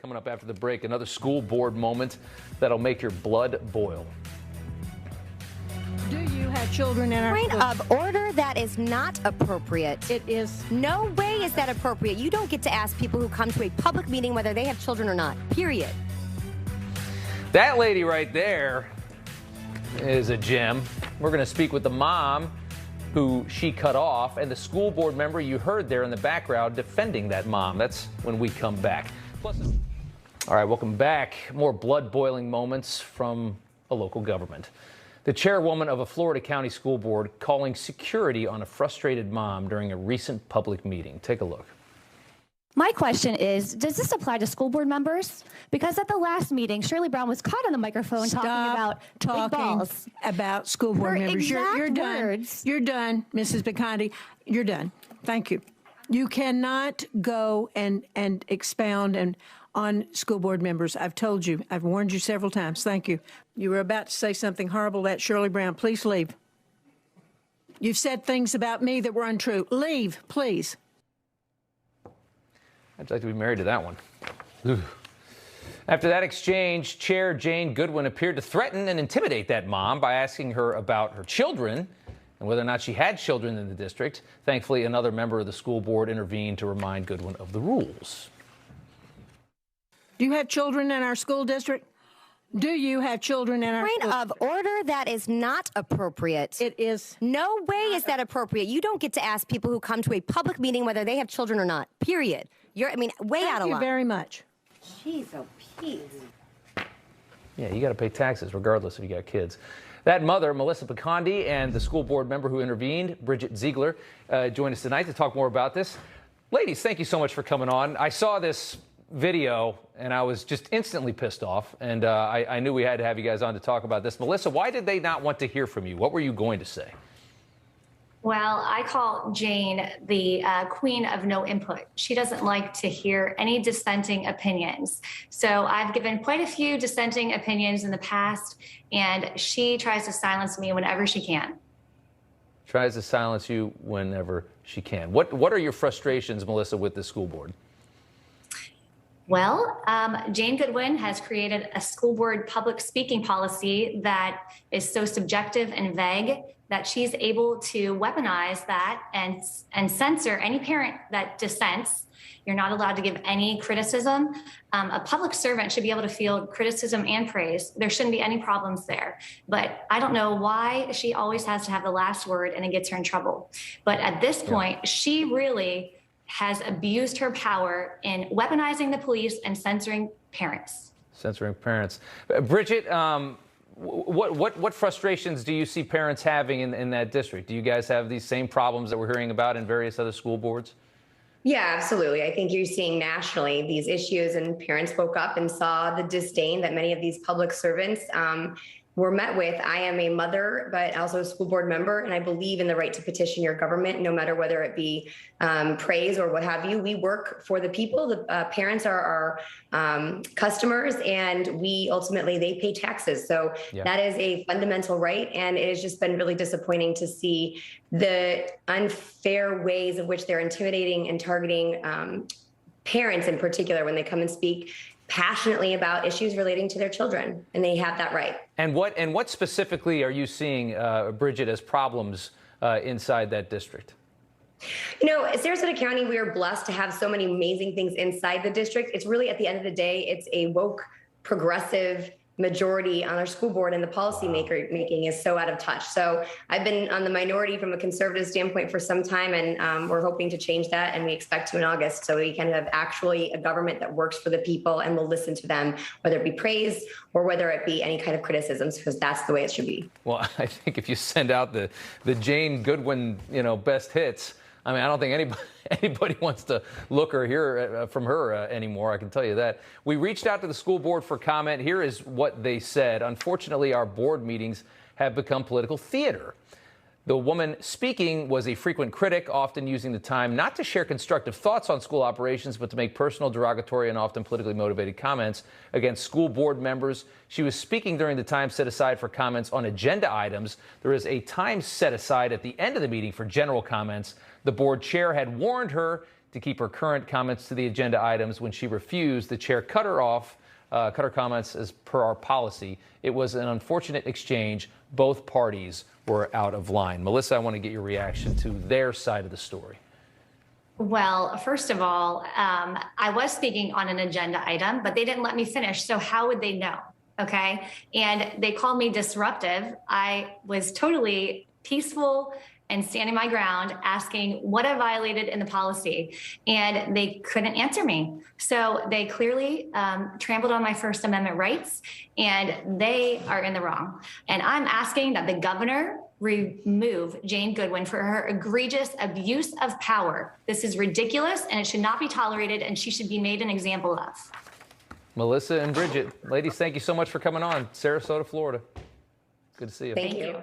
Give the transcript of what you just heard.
Coming up after the break, another school board moment that'll make your blood boil. Do you have children in our Point of order, that is not appropriate. It is. No way is that appropriate. You don't get to ask people who come to a public meeting whether they have children or not, period. That lady right there is a gem. We're going to speak with the mom who she cut off and the school board member you heard there in the background defending that mom. That's when we come back. Plus, all right, welcome back. More blood-boiling moments from a local government. The chairwoman of a Florida County school board calling security on a frustrated mom during a recent public meeting. Take a look. My question is, does this apply to school board members? Because at the last meeting, Shirley Brown was caught on the microphone talking about school board members. You're done. You're done, Mrs. Bakondy. You're done. Thank you. You cannot go and expound on school board members. I've told you. I've warned you several times. Thank you. You were about to say something horrible at Shirley Brown. Please leave. You've said things about me that were untrue. Leave, please. I'd like to be married to that one. Ugh. After that exchange, Chair Jane Goodwin appeared to threaten and intimidate that mom by asking her about her children and whether or not she had children in the district. Thankfully, another member of the school board intervened to remind Goodwin of the rules. Do you have children in our school district? Do you have children in our Point of order, that is not appropriate. It is. No way is that appropriate. You don't get to ask people who come to a public meeting whether they have children or not, period. Way out of line. Thank you very much. Jeez, oh, Pete. Yeah, you got to pay taxes regardless if you got kids. That mother, Melissa Bakondy, and the school board member who intervened, Bridget Ziegler, joined us tonight to talk more about this. Ladies, thank you so much for coming on. I saw this video and I was just instantly pissed off, and I knew we had to have you guys on to talk about this. Melissa, why did they not want to hear from you? What were you going to say? Well, I call Jane the queen of no input. She doesn't like to hear any dissenting opinions. So I've given quite a few dissenting opinions in the past, and she tries to silence me whenever she can. Tries to silence you whenever she can. What are your frustrations, Melissa, with the school board? Well, Jane Goodwin has created a school board public speaking policy that is so subjective and vague that she's able to weaponize that and censor any parent that dissents. You're not allowed to give any criticism. A public servant should be able to field criticism and praise. There shouldn't be any problems there. But I don't know why she always has to have the last word and it gets her in trouble. But at this point, she really has abused her power in weaponizing the police and censoring parents. Censoring parents. Bridget, what frustrations do you see parents having in that district? Do you guys have these same problems that we're hearing about in various other school boards? Yeah, absolutely. I think you're seeing nationally these issues, and parents woke up and saw the disdain that many of these public servants were met with. I am a mother, but also a school board member, and I believe in the right to petition your government, no matter whether it be praise or what have you. We work for the people. The parents are our customers, and they pay taxes. So that is a fundamental right, and it has just been really disappointing to see the unfair ways in which they're intimidating and targeting parents in particular when they come and speak passionately about issues relating to their children, and they have that right. And what specifically are you seeing, Bridget, as problems inside that district? You know, Sarasota County, we are blessed to have so many amazing things inside the district. It's really, at the end of the day, it's a woke, progressive majority on our school board, and the policy making is so out of touch. So I've been on the minority from a conservative standpoint for some time, and we're hoping to change that, and we expect to in August, so we can have actually a government that works for the people and will listen to them, whether it be praise or whether it be any kind of criticisms, because that's the way it should be. Well, I think if you send out the Jane Goodwin, best hits, I mean, I don't think anybody wants to look or hear from her anymore, I can tell you that. We reached out to the school board for comment. Here is what they said. Unfortunately, our board meetings have become political theater. The woman speaking was a frequent critic, often using the time not to share constructive thoughts on school operations, but to make personal, derogatory, and often politically motivated comments against school board members. She was speaking during the time set aside for comments on agenda items. There is a time set aside at the end of the meeting for general comments. The board chair had warned her to keep her current comments to the agenda items. When she refused, the chair cut her off, cut her comments as per our policy. It was an unfortunate exchange. Both parties were out of line. Melissa, I want to get your reaction to their side of the story. Well, first of all, I was speaking on an agenda item, but they didn't let me finish. So how would they know? Okay. And they called me disruptive. I was totally peaceful and standing my ground, asking what I violated in the policy, and they couldn't answer me. So they clearly trampled on my First Amendment rights, and they are in the wrong. And I'm asking that the governor remove Jane Goodwin for her egregious abuse of power. This is ridiculous, and it should not be tolerated, and she should be made an example of. Melissa and Bridget, ladies, thank you so much for coming on. Sarasota, Florida. Good to see you. Thank you.